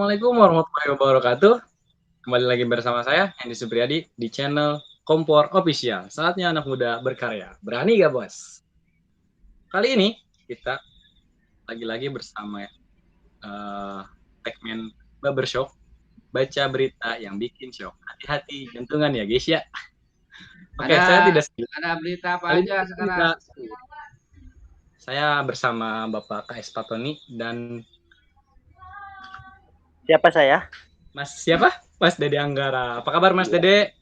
Assalamualaikum warahmatullahi wabarakatuh. Kembali lagi bersama saya, Hendy Supriyadi, di channel Kompor Official. Saatnya anak muda berkarya. Berani gak, Bos? Kali ini kita lagi-lagi bersama segmen Barbershop, baca berita yang bikin shock. Hati-hati jantungan ya, guys ya. Oke, Ada saya tidak sendiri. ada berita apa Kali ini aja kita sekarang? tidak sendiri. Saya bersama Bapak KS Patoni dan Siapa saya? Mas siapa? Mas Dede Anggara. Apa kabar Mas Dede?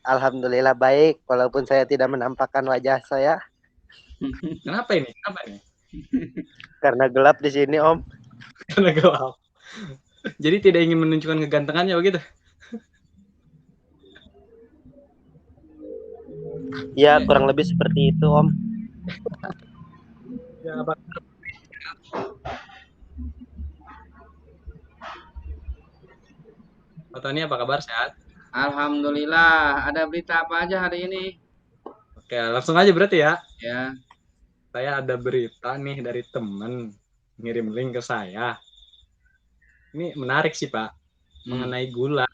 Alhamdulillah baik, walaupun saya tidak menampakkan wajah saya Kenapa ini? Kenapa ini? karena gelap di sini, Om. Karena gelap. Jadi tidak ingin menunjukkan kegantengannya begitu? Ya, kurang lebih seperti itu, Om. Ya, Pak. Pak Tony, apa kabar? Sehat? Alhamdulillah. Ada berita apa aja hari ini? Oke, langsung aja berarti ya. Ya. Saya ada berita nih dari temen ngirim link ke saya. Ini menarik sih Pak, mengenai gula.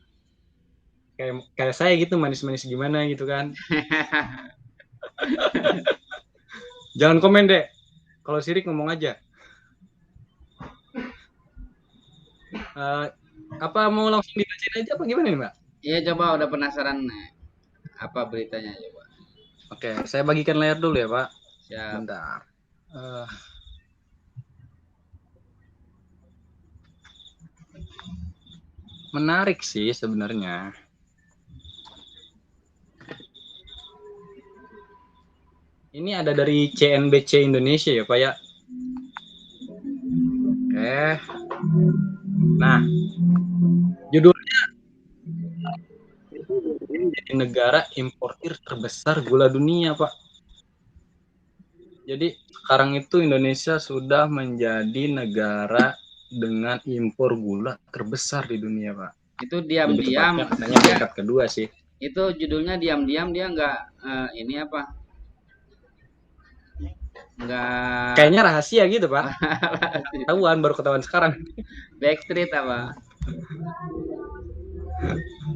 Kayak saya gitu, manis-manis gimana gitu kan. Jangan komen deh. Kalau sirik ngomong aja. Apa mau langsung dibacain aja apa gimana nih Mbak? Iya, coba udah penasaran apa beritanya coba. Oke, saya bagikan layar dulu ya Pak. Siap. Bentar. Menarik sih sebenarnya. Ini ada dari CNBC Indonesia ya Pak ya. Oke. Nah, judulnya jadi negara importir terbesar gula dunia Pak. Jadi sekarang itu Indonesia sudah menjadi negara dengan impor gula terbesar di dunia Pak. Itu diam-diam. Katanya peringkat kedua sih. Itu judulnya diam-diam dia nggak ini apa? Nggak. Kayaknya rahasia gitu Pak. Baru ketahuan sekarang. Backstreet apa?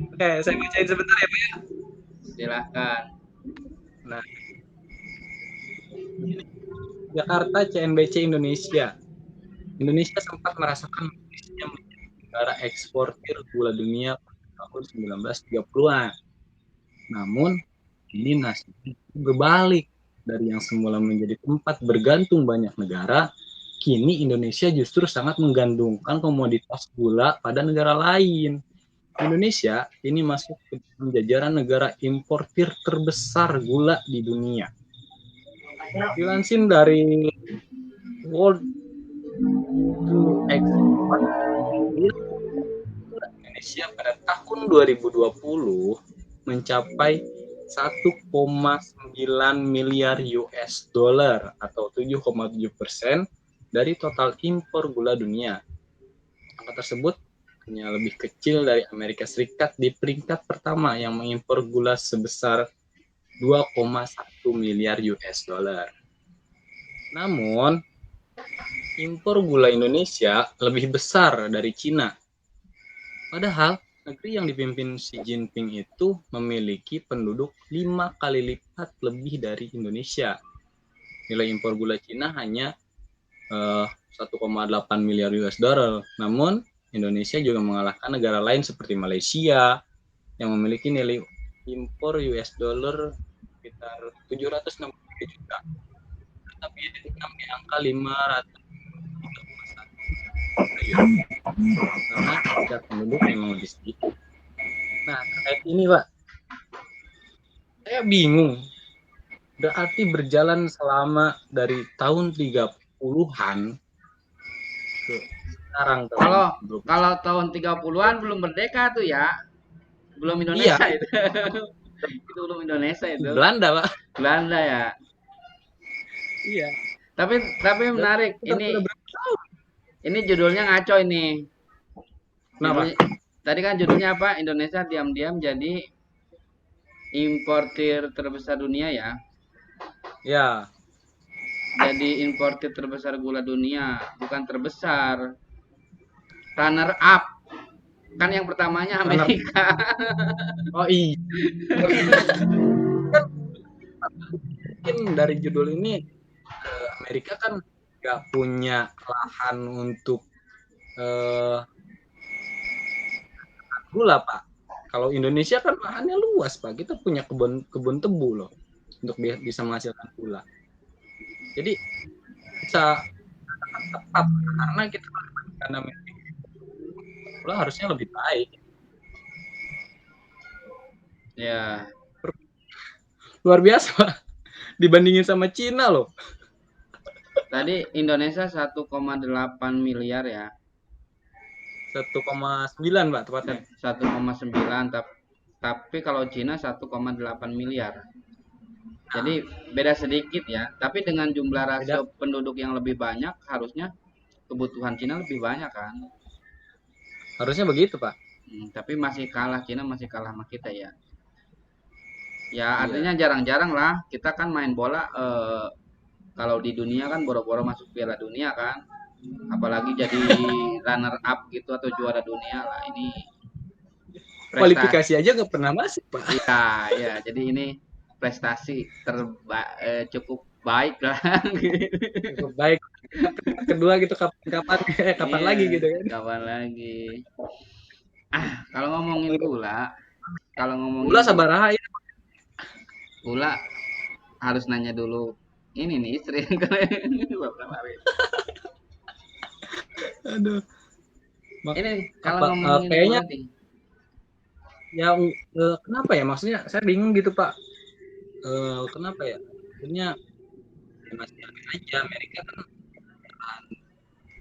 Oke, saya bacain sebentar ya Pak ya. Silahkan. Nah, Jakarta CNBC Indonesia. Indonesia sempat merasakan menjadi negara eksportir gula dunia pada tahun 1930-an. Namun, ini nasibnya berbalik. Dari yang semula menjadi tempat bergantung banyak negara, kini Indonesia justru sangat menggantungkan komoditas gula pada negara lain. Indonesia ini masuk ke jajaran negara importir terbesar gula di dunia. Dilansir dari World Export, Indonesia pada tahun 2020 mencapai 1,9 miliar US dollar atau 7,7% dari total impor gula dunia. Angka tersebut hanya lebih kecil dari Amerika Serikat di peringkat pertama yang mengimpor gula sebesar 2,1 miliar US dollar. Namun, impor gula Indonesia lebih besar dari Cina. Padahal, negeri yang dipimpin Xi Jinping itu memiliki penduduk 5 kali lipat lebih dari Indonesia. Nilai impor gula Cina hanya 1,8 miliar US dollar. Namun, Indonesia juga mengalahkan negara lain seperti Malaysia yang memiliki nilai impor US dollar sekitar 760 juta. Tapi Vietnam di angka 500 karena tingkat penduduk memang lebih sedikit. Nah, terkait ini Pak, saya bingung. Berarti berjalan selama dari tahun 30-an ke sekarang. Kalau tahun 30-an belum merdeka tuh ya. Belum Indonesia iya. Itu belum Indonesia itu. Belanda Pak. Belanda ya. Iya. Tapi menarik. Ini judulnya ngaco ini. Kenapa? Tadi kan judulnya apa? Indonesia diam-diam jadi importir terbesar dunia ya. Ya. Jadi importir terbesar gula dunia, bukan terbesar. Runner up. Kan yang pertamanya Amerika. Oh iya. Mungkin dari judul ini Amerika kan nggak punya lahan untuk gula, Pak. Kalau Indonesia kan lahannya luas, Pak. Kita punya kebun tebu loh untuk bisa menghasilkan gula. Jadi bisa tepat karena kita karena gula harusnya lebih baik. Ya, Luar biasa, Pak. Dibandingin sama Cina loh. tadi Indonesia 1,8 miliar ya. 1,9, Pak, tepatnya. 1,9 tapi kalau Cina 1,8 miliar. Jadi beda sedikit ya. Tapi dengan jumlah rasio Beda. penduduk yang lebih banyak, harusnya kebutuhan Cina lebih banyak kan. Harusnya begitu, Pak. Tapi masih kalah, Cina masih kalah sama kita ya. Ya Iya. artinya jarang-jarang lah kita kan main bola. Kalau di dunia kan boro-boro masuk Piala Dunia kan. Apalagi jadi runner up gitu atau juara dunia lah. Ini Kualifikasi aja nggak pernah masuk, Pak. Iya, ya. Jadi ini prestasi cukup baik lah. Cukup baik. Kedua gitu kapan Iya, lagi gitu kan. kapan lagi. Kalau ngomongin gula Sabaraha ya. gula harus nanya dulu ini nih istri Aduh. Ini kalau ngomongin kayaknya gula nih. Ya kenapa ya, maksudnya saya bingung gitu, Pak. Kenapa ya, akhirnya masih aja Amerika kan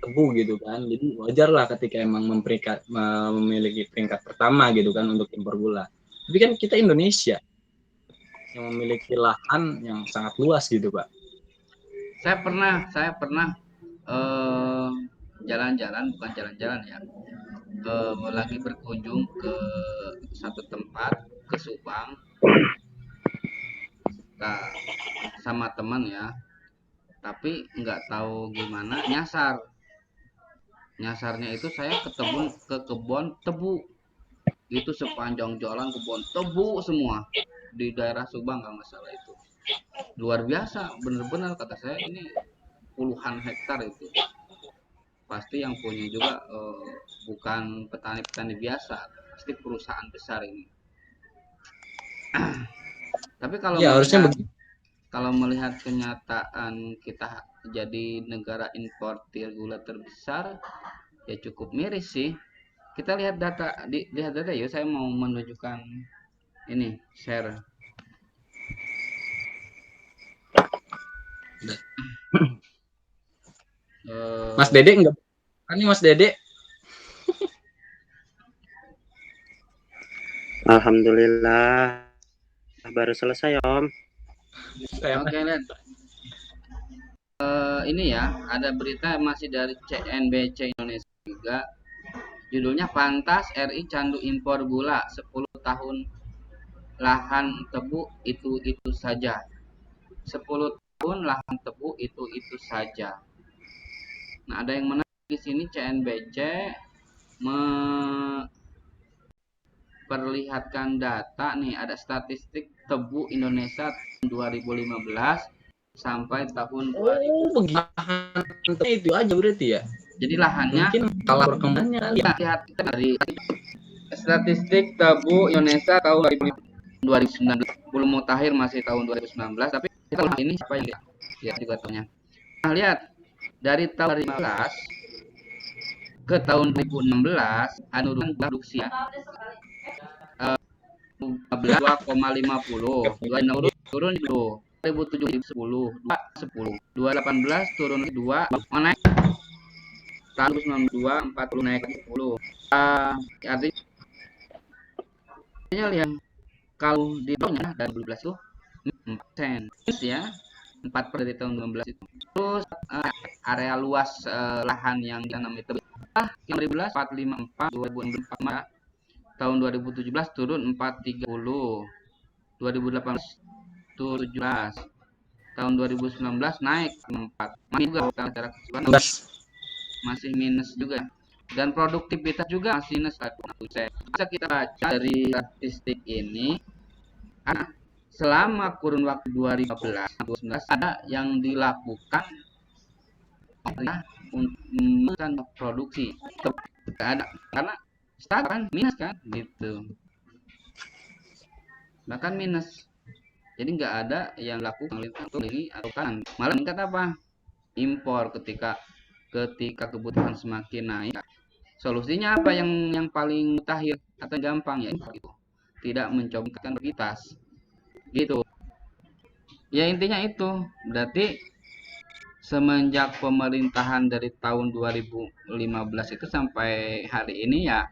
tebu gitu kan, jadi wajar lah ketika emang memiliki peringkat pertama gitu kan untuk impor gula. Tapi kan kita Indonesia yang memiliki lahan yang sangat luas gitu, Pak. Saya pernah jalan-jalan, bukan jalan-jalan ya, lagi berkunjung ke satu tempat ke Subang, nah, sama teman ya, tapi nggak tahu gimana nyasarnya itu saya ke kebun tebu, itu sepanjang jalan kebun tebu semua di daerah Subang kalau nggak salah. Itu luar biasa, bener-bener kata saya ini puluhan hektar itu. Pasti yang punya juga bukan petani-petani biasa, pasti perusahaan besar ini. Tapi Ya harusnya begitu. kalau melihat kenyataan kita jadi negara importir gula terbesar, ya cukup miris sih. Kita lihat data yuk, saya mau menunjukkan ini share. Mas Dede enggak? Kan Mas Dede. Alhamdulillah baru selesai, Om. Oke, lihat. Ini ya, ada berita masih dari CNBC Indonesia juga. Judulnya Pantas RI Candu Impor Gula 10 tahun lahan tebu itu saja. 10 tahun lahan tebu itu saja. Nah, ada yang menarik di sini, CNBC memperlihatkan data nih, ada statistik tebu Indonesia tahun 2015 sampai tahun 2000. Itu aja berarti ya. Jadi lahannya mungkin kalah perkembangannya kali ya. Lihat dari statistik tebu Indonesia tahun 2019, belum mutakhir masih tahun 2019, tapi kita lihat ini siapa yang lihat juga tahunnya. Nah, lihat dari tahun 2015 ke tahun 2016 penurunan produksi ya. 2,50 turun 2007 10 2018 turun 2 naik tahun 2022 40 naik 10. Artinya lihat kalau di bawahnya dari 2012 tuh 4% ya, 4% dari tahun 2016 itu. Terus area luas lahan yang ditanam itu 2015 454, 2004 tahun 2017 turun 430, 2018 turun 17, tahun 2019 naik 4. Masih juga secara keseluruhan masih minus juga. dan produktivitas juga masih minus 1%. Bisa kita baca dari statistik ini, selama kurun waktu 2015-2019 ada yang dilakukan untuk produksi, tidak ada, karena stagnan minus kan gitu, bahkan minus. Jadi nggak ada yang lakukan untuk ini atau kanan, malah meningkat apa? Impor. Ketika kebutuhan semakin naik, solusinya apa yang paling mutakhir atau gampang? Ya impor itu. Tidak mencoba produktivitas. Gitu. Ya intinya itu. Berarti semenjak pemerintahan dari tahun 2015 itu sampai hari ini ya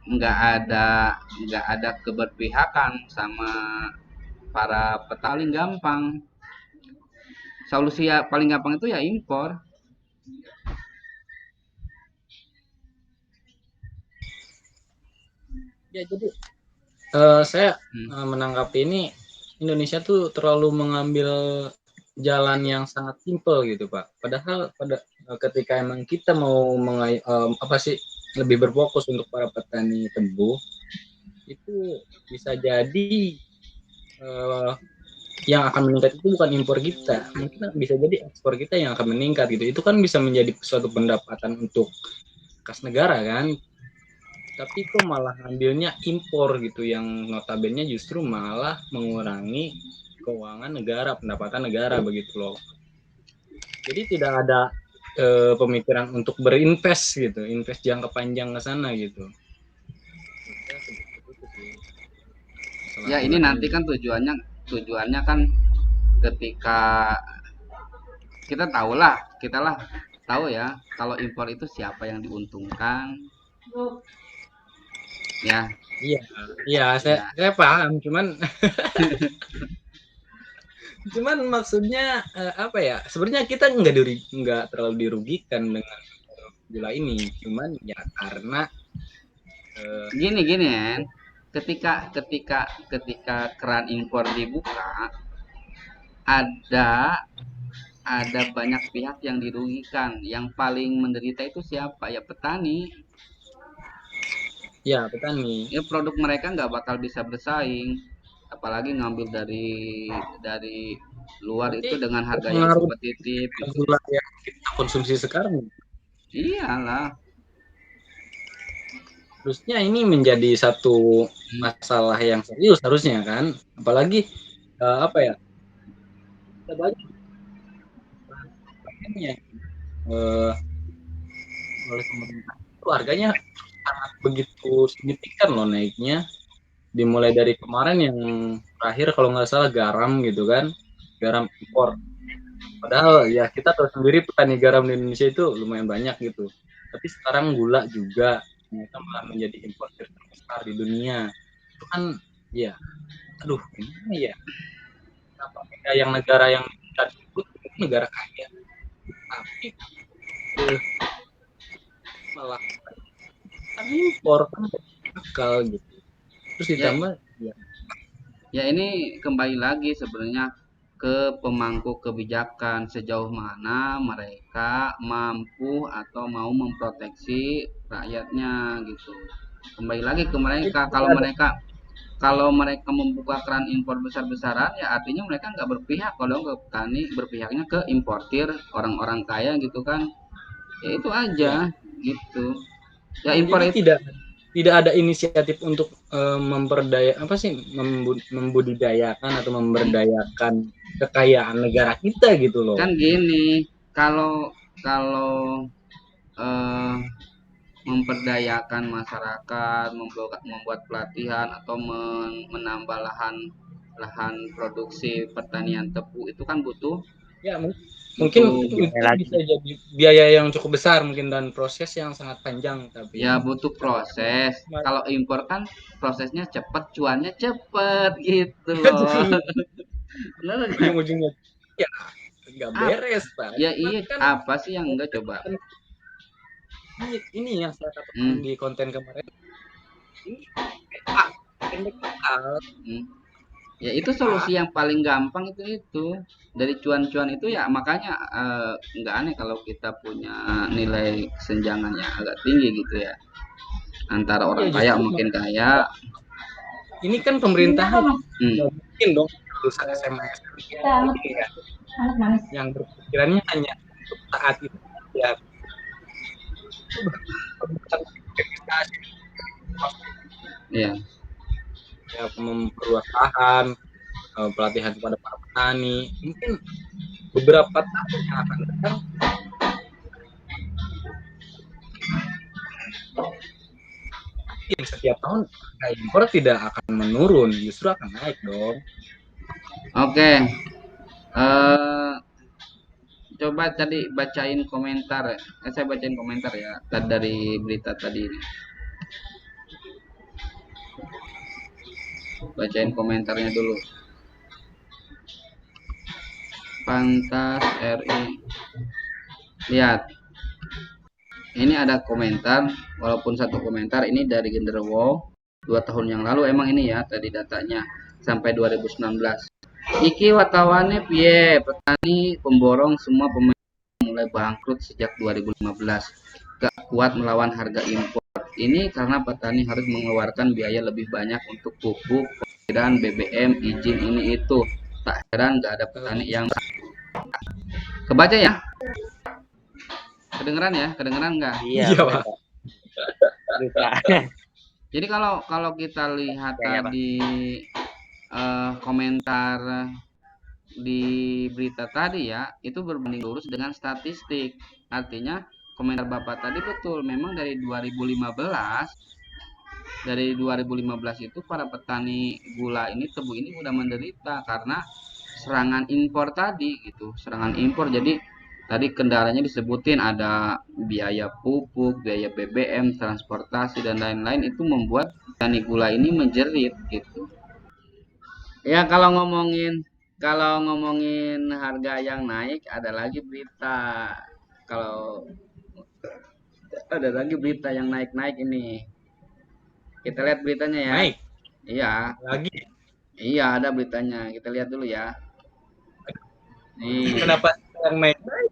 nggak ada keberpihakan sama para petani. Gampang. Solusi ya paling gampang itu ya impor. Ya, jadi saya menanggapi ini, Indonesia tuh terlalu mengambil jalan yang sangat simpel gitu Pak. Padahal ketika emang kita mau lebih berfokus untuk para petani tebu, itu bisa jadi yang akan meningkat itu bukan impor kita, mungkin bisa jadi ekspor kita yang akan meningkat gitu. Itu kan bisa menjadi suatu pendapatan untuk kas negara kan. Tapi kok malah ambilnya impor gitu, yang notabene justru malah mengurangi keuangan negara, pendapatan negara begitu loh. Jadi tidak ada pemikiran untuk berinvest gitu, invest jangka panjang ke sana gitu. Ya ini nanti kan tujuannya kan ketika kita tahu ya kalau impor itu siapa yang diuntungkan ya. Iya, iya, saya paham, cuman maksudnya apa ya? Sebenarnya kita nggak terlalu dirugikan dengan gula ini, cuman ya karena gini ya, ketika keran impor dibuka, ada banyak pihak yang dirugikan. Yang paling menderita itu siapa? Ya petani. ya petani. Ya produk mereka nggak bakal bisa bersaing, apalagi ngambil dari luar Berarti itu dengan harga yang berpengaruh kompetitif gitu. gula yang kita konsumsi sekarang. Iyalah. Harusnya ini menjadi satu masalah yang serius harusnya kan, apalagi apa ya, kita banyak oleh pemerintah itu harganya sangat begitu signifikan loh naiknya, dimulai dari kemarin yang terakhir kalau nggak salah garam gitu kan, garam impor, padahal ya kita tahu sendiri petani garam di Indonesia itu lumayan banyak gitu, tapi sekarang gula juga ternyata malah menjadi importer terbesar di dunia. Itu kan ya, aduh gimana ya, kenapa kita yang negara yang kita sebut negara kaya tapi malah impor kan akal gitu. Terus Ya, ditambah ya, ya ini kembali lagi sebenarnya ke pemangku kebijakan, sejauh mana mereka mampu atau mau memproteksi rakyatnya gitu. Kembali lagi ke mereka. Kalau mereka membuka keran impor besar-besaran, ya artinya mereka nggak berpihak kalau ke petani, berpihaknya ke importir orang-orang kaya gitu kan. Ya itu aja ya. gitu. Ya Ya, impor jadi itu tidak ada inisiatif untuk memperdaya apa sih, membudidayakan atau memberdayakan kekayaan negara kita gitu kan loh. gini, kalau kalau eh, memperdayakan masyarakat, membuat pelatihan atau menambah lahan produksi pertanian tebu itu kan butuh Ya mungkin butuh itu bisa jadi biaya yang cukup besar mungkin dan proses yang sangat panjang, ya tapi butuh proses. Kalau impor kan prosesnya cepat, cuannya cepet gitu loh. Benar nggak? ujung-ujungnya ya nggak beres Pak. Ya Cuman iya, kan apa sih yang enggak coba? ini yang saya katakan Hmm, di konten kemarin, ini PA, pendek akal. hmm. Ya itu solusi yang paling gampang itu dari cuan-cuan itu ya, makanya nggak aneh kalau kita punya nilai kesenjangan yang agak tinggi gitu ya, antara Ya orang kaya justru makin kaya. ini kan pemerintahan nggak Hmm, mungkin dong lulusan SMA SMK ini ya, yang berpikirannya hanya untuk saat itu ya, itu bukan investasi, ya. ya memperluas lahan, pelatihan kepada para petani. Mungkin beberapa tahun yang akan datang, yang setiap tahun harga impor tidak akan menurun, justru akan naik dong. Oke, eh coba tadi bacain komentar. Saya bacain komentar ya dari berita tadi ini. Bacain komentarnya dulu. Pantas RI. Lihat, ini ada komentar, walaupun satu komentar ini dari Genderuwo 2 tahun yang lalu, emang ini ya tadi datanya sampai 2019. Iki watawane piye, petani pemborong semua pemain mulai bangkrut sejak 2015. Gak kuat melawan harga impor. Ini karena petani harus mengeluarkan biaya lebih banyak untuk pupuk, pengirian BBM, izin ini itu. Tak heran gak ada petani yang kebaca ya. Kedengeran ya? Kedengeran nggak? Iya, Iya benar, Pak. Pak. Berita. Jadi kalau kalau kita lihat Ya, ya, Pak. tadi komentar di berita tadi ya, itu berbanding lurus dengan statistik. Artinya komentar Bapak tadi betul. Memang dari 2015 itu para petani gula ini, tebu ini udah menderita karena serangan impor tadi gitu, serangan impor. Jadi tadi kendalanya disebutin ada biaya pupuk, biaya BBM, transportasi dan lain-lain, itu membuat petani gula ini menjerit gitu. Ya kalau ngomongin harga yang naik, ada lagi berita. Kalau ada lagi berita yang naik-naik ini. Kita lihat beritanya ya. Naik Iya, lagi. iya ada beritanya. Kita lihat dulu ya. Nih. Kenapa yang naik naik?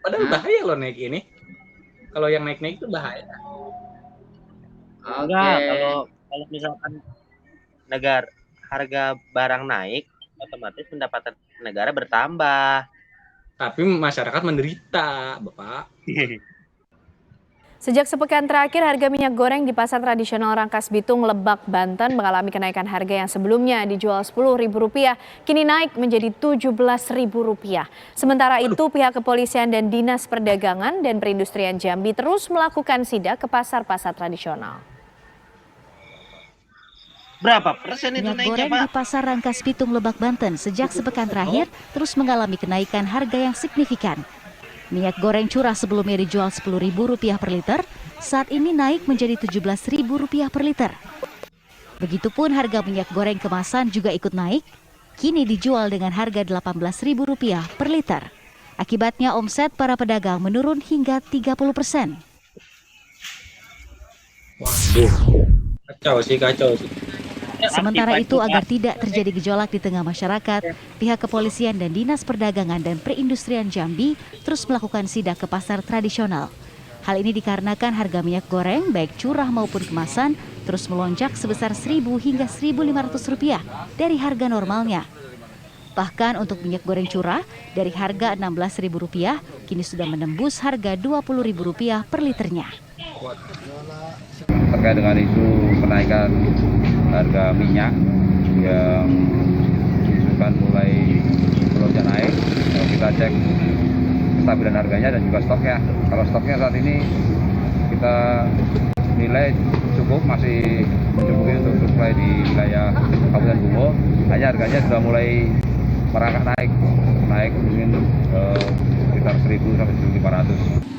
Padahal Hah? bahaya loh naik ini. Kalau yang naik naik itu bahaya. Oke. Enggak, kalau misalkan negara harga barang naik, otomatis pendapatan negara bertambah. Tapi masyarakat menderita, Bapak. Sejak sepekan terakhir, harga minyak goreng di pasar tradisional Rangkas Bitung, Lebak, Banten mengalami kenaikan harga yang sebelumnya dijual Rp10.000, kini naik menjadi Rp17.000. Sementara itu, pihak kepolisian dan Dinas Perdagangan dan Perindustrian Jambi terus melakukan sidak ke pasar-pasar tradisional. Berapa persen itu Minyak naiknya, goreng Pak? di pasar Rangkas Bitung, Lebak, Banten sejak sepekan terakhir terus mengalami kenaikan harga yang signifikan. Minyak goreng curah sebelumnya dijual Rp10.000 per liter, saat ini naik menjadi Rp17.000 per liter. Begitupun harga minyak goreng kemasan juga ikut naik, kini dijual dengan harga Rp18.000 per liter. Akibatnya omset para pedagang menurun hingga 30%. Waduh, kacau sih. Sementara itu, agar tidak terjadi gejolak di tengah masyarakat, pihak kepolisian dan Dinas Perdagangan dan Perindustrian Jambi terus melakukan sidak ke pasar tradisional. Hal ini dikarenakan harga minyak goreng baik curah maupun kemasan terus melonjak sebesar Rp1.000 hingga Rp1.500 dari harga normalnya. Bahkan untuk minyak goreng curah dari harga Rp16.000 kini sudah menembus harga Rp20.000 per liternya. Terkait dengan isu kenaikan harga minyak yang diisukan mulai melonjak naik, kita cek kestabilan harganya dan juga stoknya. Kalau stoknya saat ini kita nilai cukup, masih mencukupi untuk supply di wilayah Kabupaten Bungo. Hanya harganya sudah mulai merangkak naik mungkin sekitar 1.000 sampai 1.500.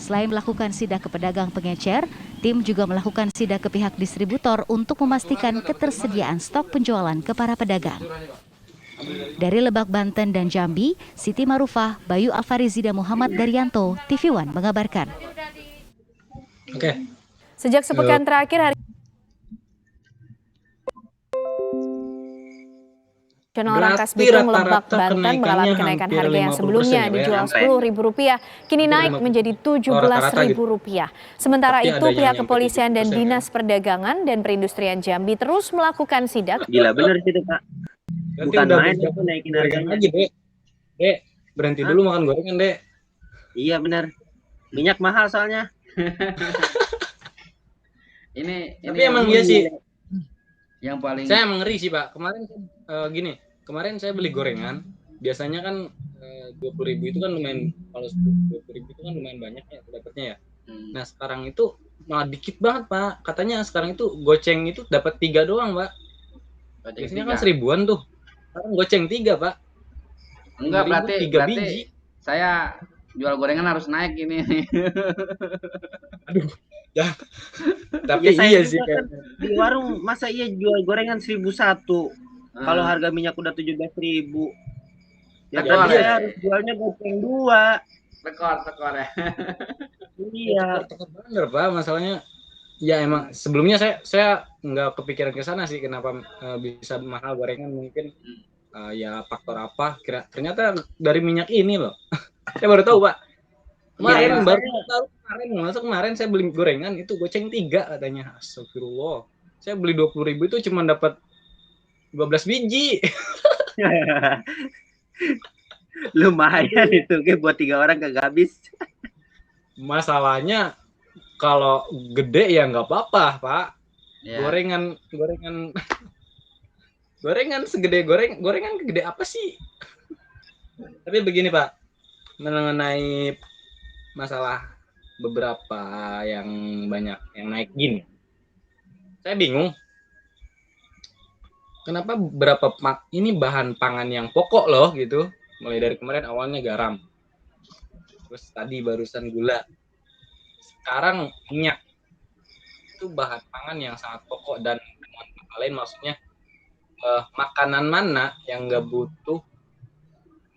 Selain melakukan sidak ke pedagang pengecer, tim juga melakukan sidak ke pihak distributor untuk memastikan ketersediaan stok penjualan ke para pedagang. Dari Lebak, Banten dan Jambi, Siti Marufah, Bayu Alfarizi dan Muhammad Daryanto, TV One mengabarkan. Oke. Sejak sepekan terakhir, Rangkas Berarti Bitung Lebak rata-rata Banten kenaikannya mengalami kenaikan hampir harga yang 50% sebelumnya ya, Pak, ya? dijual Sampai. Rp10.000 kini Hampir naik 50. menjadi Oh, rata-rata gitu. Rp17.000. Sementara Tapi itu ada yang pihak nyampe kepolisian dan 70% kan? Dinas Perdagangan dan Perindustrian Jambi terus melakukan sidak Gila bener sih itu Pak. Berarti Bukan udah main berapa itu naikin gorengan harganya. lagi, Dek? Dek, berhenti Hah? dulu makan gorengan, Dek. Iya bener. Minyak mahal soalnya. Ini Tapi yang emang iya sih, paling saya emang ngeri sih, Pak. Kemarin gini, kemarin saya beli gorengan, biasanya kan 20.000 itu kan lumayan, kalau 20.000 itu kan lumayan banyak ya dapatnya ya. Nah, sekarang itu malah dikit banget, Pak. Katanya sekarang itu goceng itu dapat 3 doang, Pak. Biasanya kan 1.000-an tuh. Sekarang goceng 3, Pak. enggak 5.000 berarti 3 biji. saya jual gorengan harus naik ini. Aduh. Ya. Tapi Ya, saya iya juga sih kan di warung masa iya jual gorengan 1.001. Kalau harga minyak udah 17.000. Ya Tekor tadi ya? saya harus jualnya goceng 2. tekor ya. Iya. tekor bener, Pak, masalahnya. Ya emang sebelumnya saya nggak kepikiran ke sana sih, kenapa bisa mahal gorengan, mungkin ya faktor apa, ternyata dari minyak ini loh. Saya baru tahu, Pak. Iya, Kemarin saya beli gorengan itu goceng 3 katanya. Astagfirullah. Saya beli 20.000 itu cuma dapat 12 biji. Lumayan itu kayak buat 3 orang kagak habis. Masalahnya kalau gede ya nggak apa-apa, Pak. Ya. Gorengan segede gorengan gede apa sih? Tapi begini, Pak, mengenai masalah beberapa yang banyak yang naik gini, saya bingung. Kenapa ini bahan pangan yang pokok loh gitu. Mulai dari kemarin awalnya garam, terus tadi barusan gula, sekarang minyak. Itu bahan pangan yang sangat pokok, dan dengan kata lain maksudnya makanan mana yang nggak butuh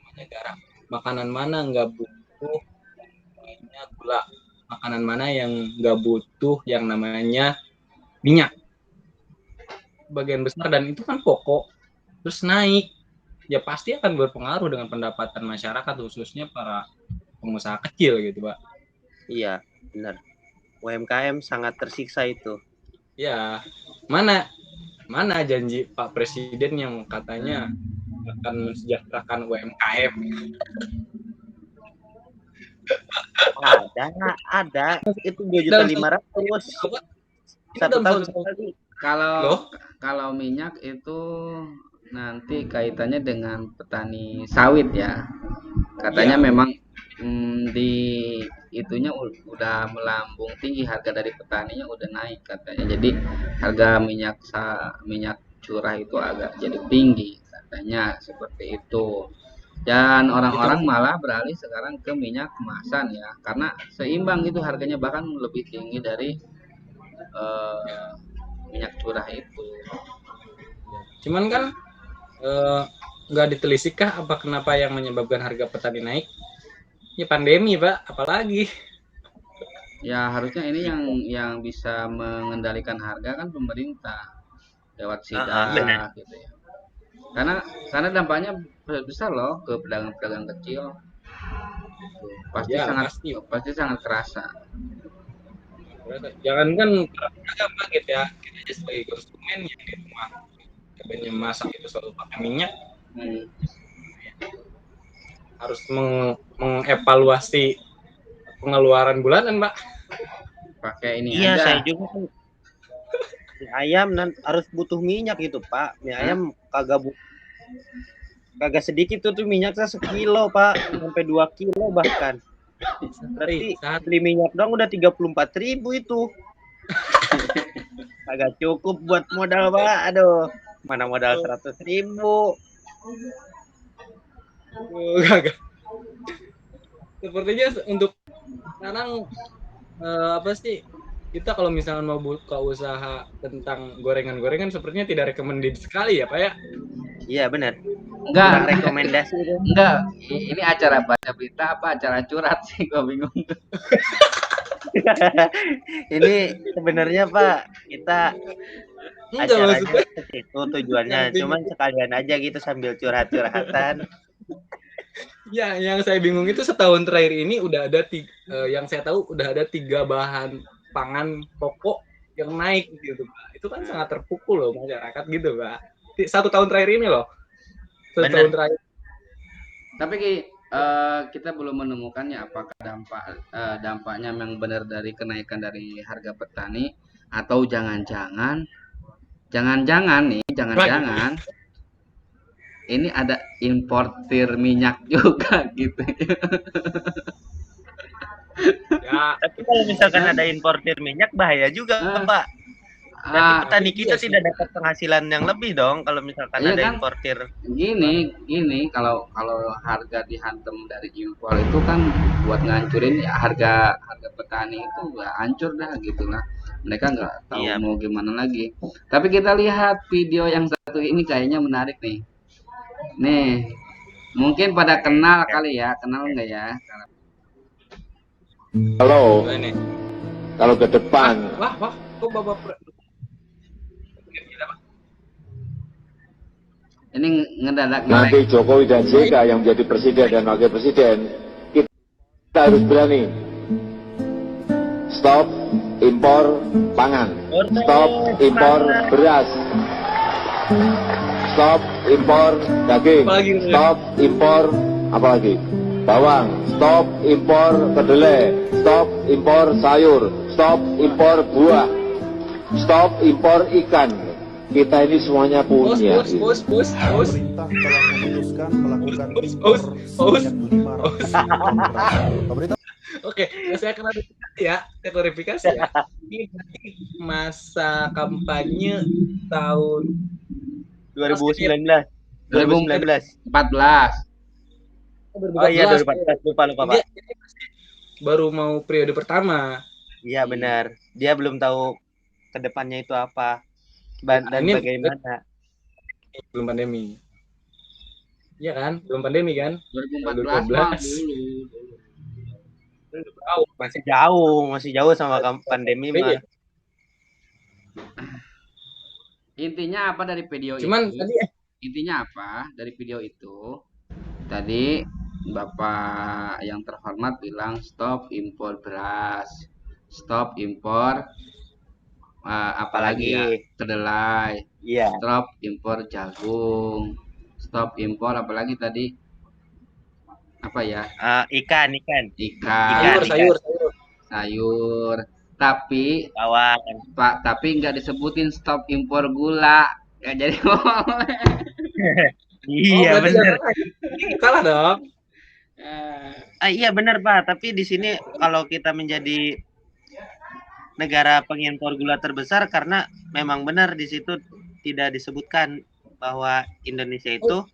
namanya garam, makanan mana nggak butuh namanya gula, makanan mana yang nggak butuh yang namanya minyak. Bagian besar, dan itu kan pokok, terus naik, ya pasti akan berpengaruh dengan pendapatan masyarakat, khususnya para pengusaha kecil gitu, Pak. Iya, benar. UMKM sangat tersiksa itu. Ya, mana janji Pak Presiden yang katanya akan mensejahterakan UMKM? Ada. Itu 2.500.000. 1 tahun sekali. Kalau minyak itu nanti kaitannya dengan petani sawit ya. Katanya memang di itunya udah melambung tinggi, harga dari petaninya udah naik katanya. Jadi harga minyak curah itu agak jadi tinggi katanya, seperti itu. Dan orang-orang malah beralih sekarang ke minyak kemasan ya, karena seimbang itu harganya, bahkan lebih tinggi dari minyak curah itu. Cuman kan nggak ditelisikah kenapa yang menyebabkan harga petani naik? Ya pandemi, Pak, apalagi. Ya harusnya ini yang bisa mengendalikan harga kan pemerintah lewat sidak gitu ya. Karena dampaknya besar loh ke pedagang-pedagang kecil. Pasti sangat kerasa. Jangankan pedagang, Pak, gitu ya, kita aja sebagai konsumen yang di rumah kebanyakan masak itu selalu pakai minyak, harus mengevaluasi pengeluaran bulanan, Pak. Pakai ini Iya, aja. saya juga kan. Mie ayam harus butuh minyak gitu, Pak. Mie ayam kagak sedikit tuh minyaknya 1 kilo, Pak. Sampai 2 kilo bahkan. Berarti beli minyak doang udah 34.000 itu. Kagak cukup buat modal, Pak. Aduh, mana modal 100.000. Kagak. Sepertinya untuk sekarang apa sih, kita kalau misalnya mau buka usaha tentang gorengan-gorengan sepertinya tidak recommended sekali ya, Pak ya? Iya benar. Enggak rekomendasi itu. Enggak, ini acara baca berita apa acara curhat sih, gua bingung. Ini sebenarnya Pak, kita Enggak acaranya maksudnya. itu tujuannya. Cuman sekalian aja gitu sambil curhat-curhatan. Ya, yang saya bingung itu setahun terakhir ini udah ada yang saya tahu udah ada 3 bahan pangan pokok yang naik gitu, Pak. Itu kan sangat terpukul loh masyarakat gitu, Pak. 1 tahun terakhir ini loh. 1 tahun terakhir. Tapi kita belum menemukannya apakah dampaknya memang benar dari kenaikan dari harga petani atau jangan-jangan ini ada importir minyak juga gitu. Ya, Tapi kalau misalkan ada importir minyak bahaya juga, Pak. Berarti petani kita tidak dapat penghasilan yang lebih dong kalau misalkan Iya ada kan? importir. Gini kalau harga dihantam dari impor itu kan buat ngancurin ya, harga petani itu ya hancur dah gitulah. Mereka nggak tahu Iya. mau gimana lagi. Tapi kita lihat video yang satu ini kayaknya menarik nih. Nih, mungkin pada kenal kali ya, kenal nggak ya? ini. Kalau ke depan Wah, kok Bapak Ini ngedadak nanti Jokowi dan JK yang menjadi presiden dan wakil presiden, kita harus berani stop impor pangan, stop impor beras, stop impor daging, stop impor apalagi bawang, stop impor kedelai, stop impor sayur, stop impor buah, stop impor ikan. Kita ini semuanya punya. Bos. Pemerintah telah memutuskan melakukan impor sebanyak 500 pemerintah. Oke, saya klarifikasi ya. Ini masa kampanye tahun 2019. 2014. Oh iya 2014, lupa Pak. Baru mau periode pertama. Iya benar. Dia belum tahu kedepannya itu apa dan bagaimana. Belum pandemi. Iya kan? Belum pandemi kan? 2014 dulu. Masih jauh sama pandemi mah. Intinya apa dari video Cuman itu? tadi Intinya apa dari video itu? Tadi Bapak yang terhormat bilang stop impor beras, stop impor apalagi ya, kedelai, Iya. stop impor jagung, stop impor apalagi tadi apa ya? Ikan. Sayur. Tapi Bawang. tapi nggak disebutin stop impor gula. Ya jadi Iya benar. Salah dong. Iya benar Pak, tapi di sini kalau kita menjadi negara pengimpor gula terbesar karena memang benar di situ tidak disebutkan bahwa Indonesia itu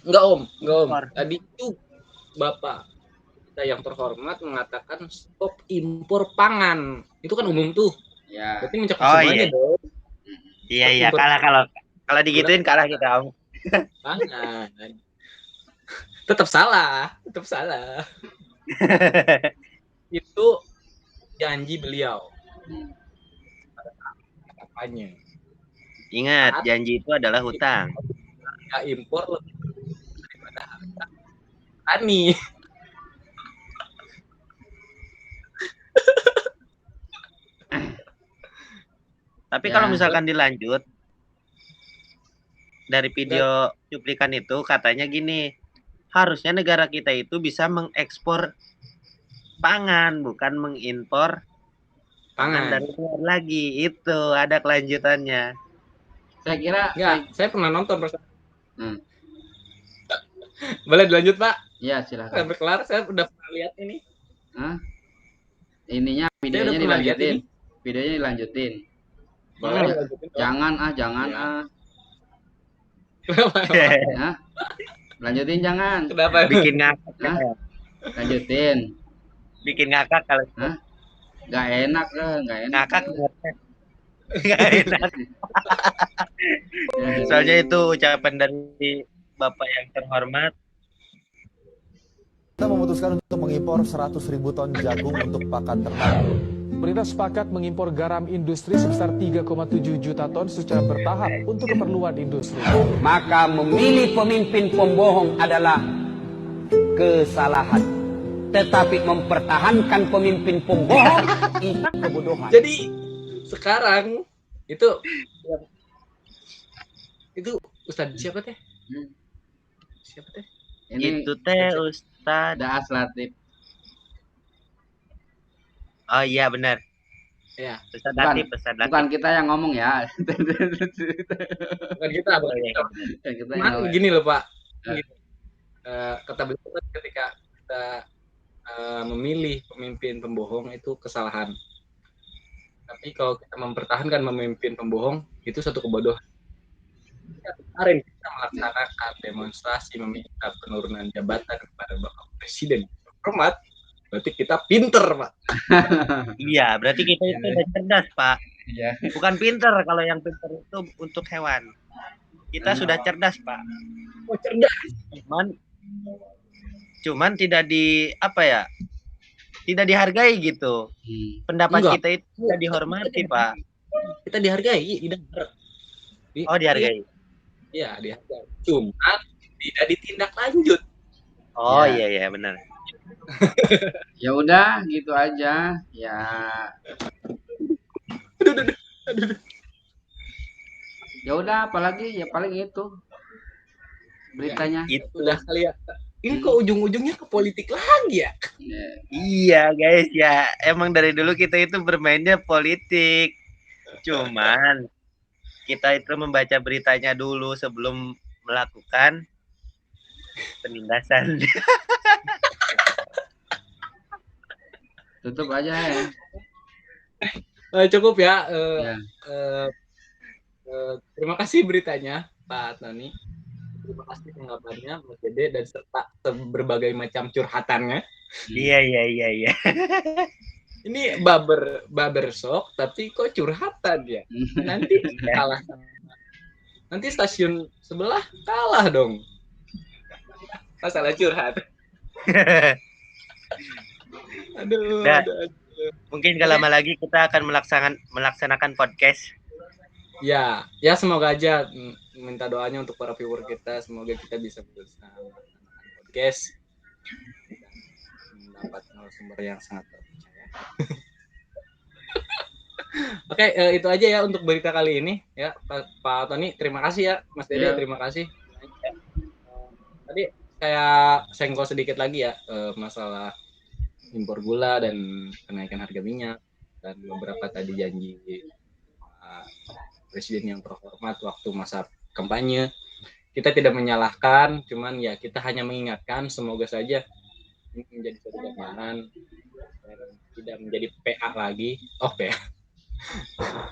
Enggak om. Tadi itu Bapak kita yang terhormat mengatakan stop impor pangan. Itu kan umum tuh. ya. Berarti mencakup semuanya dong. Iya kalah kalau digituin kalah kita om. Pangan. Tetap salah. Itu janji beliau. Kampanye. Ingat, janji itu adalah hutang. Harga impor lebih daripada harga petani. Tapi kalau misalkan dilanjut dari video cuplikan itu katanya gini, harusnya negara kita itu bisa mengekspor pangan bukan mengimpor pangan dari luar lagi. Itu ada kelanjutannya. Saya kira saya pernah nonton. Boleh dilanjut Pak? Iya silakan. Sampai kelar saya udah pernah lihat ini. Ininya videonya dilanjutin. Videonya dilanjutin. Boleh. Jangan. Kenapa? Lanjutin jangan. Kenapa? Bikin ngakak. Lanjutin. Bikin ngakak kalau. Gak enak. Ngakak. Gak enak. Soalnya itu ucapan dari Bapak yang terhormat. Kita memutuskan untuk mengimpor 100.000 ton jagung untuk pakan ternak. Pemerintah sepakat mengimpor garam industri sebesar 3,7 juta ton secara bertahap untuk keperluan industri. Maka memilih pemimpin pembohong adalah kesalahan. Tetapi mempertahankan pemimpin pembohong itu kebodohan. Jadi sekarang itu Ustadz siapa teh? Siapa teh? Ini Itu teh Ustadz. Daas Latif. Oh iya benar. Ya. Ustadz Bukan, Latif, Ustadz Latif. bukan kita yang ngomong ya. Bukan kita. Kita Cuman yang gini loh Pak. Kata beliau kan ketika kita memilih pemimpin pembohong itu kesalahan. Tapi kalau kita mempertahankan pemimpin pembohong itu satu kebodohan. Kemarin kita melaksanakan demonstrasi meminta penurunan jabatan kepada Bapak Presiden hormat, berarti kita pinter, Pak. Iya, berarti kita itu udah cerdas, Pak. Iya. Bukan pinter, kalau yang pinter itu untuk hewan. Kita sudah cerdas, Pak. Oh, cerdas. Cuman tidak tidak dihargai gitu. Pendapat Enggak. kita itu tidak dihormati, Pak. Kita dihargai, didengar. Oh, dihargai. Iya, dihargai. Cuma tidak ditindak lanjut. Oh iya benar. Ya udah gitu aja. Ya. Ya udah apalagi ya paling itu beritanya. Ya, itu udah kali ya. Ini kok ujung-ujungnya ke politik lagi ya? Iya guys ya, emang dari dulu kita itu bermainnya politik. Cuman kita itu membaca beritanya dulu sebelum melakukan penindasan. Tutup aja ya. Cukup ya. Terima kasih beritanya Pak Tony. Terima kasih tanggapannya Mas Dede dan serta berbagai macam curhatannya. Iya. Ini baber sok tapi kok curhatan ya. Nanti kalah. Nanti stasiun sebelah kalah dong. Masalah curhat. Aduh. Mungkin gak lama lagi kita akan melaksanakan podcast. Ya semoga aja minta doanya untuk para viewer kita, semoga kita bisa berusaha melaksanakan podcast dan mendapat narasumber yang sangat terpercaya. Oke, itu aja ya untuk berita kali ini ya, Pak Tony. Terima kasih ya, Mas Dede. Terima kasih. Tadi saya senggol sedikit lagi ya masalah impor gula dan kenaikan harga minyak dan beberapa tadi janji Presiden yang terhormat waktu masa kampanye. Kita tidak menyalahkan, cuman ya kita hanya mengingatkan, semoga saja ini menjadi satu gambaran dan tidak menjadi PA lagi. Oh, PA.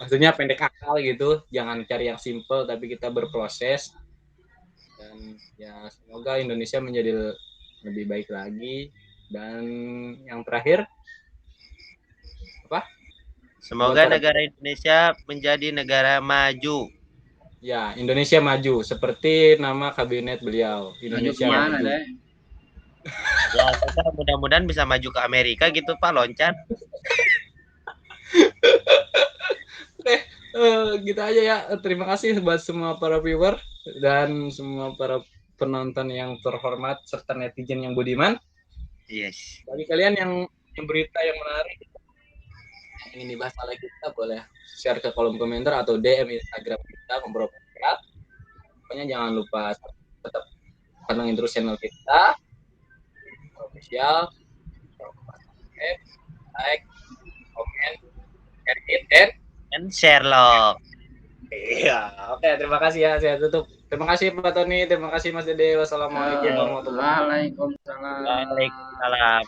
Maksudnya pendek akal gitu, jangan cari yang simple tapi kita berproses. Dan ya semoga Indonesia menjadi lebih baik lagi. Dan yang terakhir apa? Semoga negara Indonesia menjadi negara maju. Ya, Indonesia maju seperti nama kabinet beliau. Indonesia maju. Deh? Ya, kita mudah-mudahan bisa maju ke Amerika gitu, Pak, loncat. Oke, gitu aja ya. Terima kasih buat semua para viewer dan semua para penonton yang terhormat serta netizen yang budiman. Yes. Bagi kalian yang berita yang menarik ingin dibahas oleh kita, boleh share ke kolom komentar atau DM Instagram kita, ngobrol kita. Pokoknya jangan lupa tetap pantengin terus channel kita official, like, komen, share loh. Iya, oke, terima kasih ya, saya tutup. Terima kasih Pak Tony, terima kasih Mas Dede. Wassalamualaikum warahmatullahi wabarakatuh. Waalaikumsalam. Waalaikumsalam.